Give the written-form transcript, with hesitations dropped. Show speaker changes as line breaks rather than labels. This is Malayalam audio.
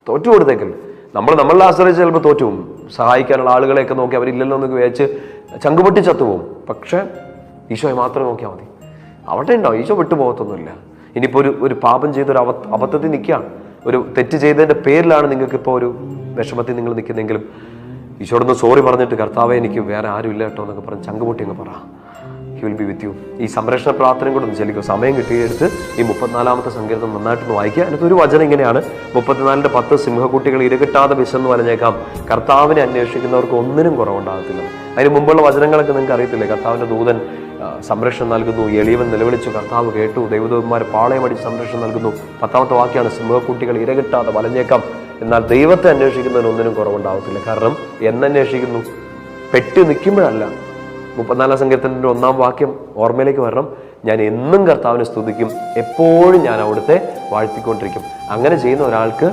തോറ്റു കൊടുത്തേക്കല്ലേ. നമ്മളെ ആശ്രയിച്ച് ചിലപ്പോൾ തോറ്റു പോകും. സഹായിക്കാനുള്ള ആളുകളെയൊക്കെ നോക്കി അവരില്ലല്ലോ എന്നൊക്കെ വിചാരിച്ച് ചങ്കുപൊട്ടി ചത്തുപോകും. പക്ഷെ ഈശോയെ മാത്രം നോക്കിയാൽ മതി. അവിടെ ഉണ്ടാവും, ഈശോ വിട്ടുപോകത്തൊന്നുമില്ല. ഇനിയിപ്പോൾ ഒരു പാപം ചെയ്തൊരു അബദ്ധത്തിൽ നിൽക്കുകയാണ്, ഒരു തെറ്റ് ചെയ്തതിൻ്റെ പേരിലാണ് നിങ്ങൾക്കിപ്പോൾ ഒരു വിഷമത്തിൽ നിങ്ങൾ നിൽക്കുന്നെങ്കിലും ഈശോടൊന്ന് സോറി പറഞ്ഞിട്ട് കർത്താവേ എനിക്ക് വേറെ ആരും ഇല്ല കേട്ടോ എന്നൊക്കെ പറഞ്ഞ് ചങ്കുപൊട്ടി അങ്ങ് പറ. He will be with you. ഈ സംരക്ഷണ പ്രാർത്ഥനയും കൂടെ ഒന്ന് ചെല്ലിക്കും. സമയം കിട്ടിയെടുത്ത് ഈ 34-ാമത്തെ സങ്കീർത്തനം നന്നായിട്ടൊന്ന് വായിക്കുക. അതിനകത്തൊരു വചനം ഇങ്ങനെയാണ്, 34:10 സിംഹക്കുട്ടികൾ ഇരകിട്ടാതെ വിശന്ന് വലഞ്ഞേക്കാം, കർത്താവിനെ അന്വേഷിക്കുന്നവർക്ക് ഒന്നിനും കുറവുണ്ടാകത്തില്ല. അതിന് മുമ്പുള്ള വചനങ്ങളൊക്കെ നിങ്ങൾക്ക് അറിയത്തില്ലേ? കർത്താവിൻ്റെ ദൂതൻ സംരക്ഷണം നൽകുന്നു, എളിയവൻ നിലവിളിച്ചു കർത്താവ് കേട്ടു, ദൈവദൂതന്മാർ പാളയമടിച്ച് സംരക്ഷണം നൽകുന്നു. 10-ാമത്തെ വാക്യാണ്, സിംഹക്കുട്ടികൾ ഇരകിട്ടാതെ വലഞ്ഞേക്കാം, എന്നാൽ ദൈവത്തെ അന്വേഷിക്കുന്നതിന് ഒന്നിനും കുറവുണ്ടാകത്തില്ല. കാരണം എന്നന്വേഷിക്കുന്നു, പെട്ടി നിൽക്കുമ്പോഴല്ല. 34-ാം സങ്കീർത്തനത്തിൻ്റെ 1-ാം വാക്യം ഓർമ്മയിലേക്ക് വരണം, ഞാൻ എന്നും കർത്താവിനെ സ്തുതിക്കും, എപ്പോഴും ഞാൻ അവിടുത്തെ വാഴ്ത്തിക്കൊണ്ടിരിക്കും. അങ്ങനെ ചെയ്യുന്ന ഒരാൾക്ക്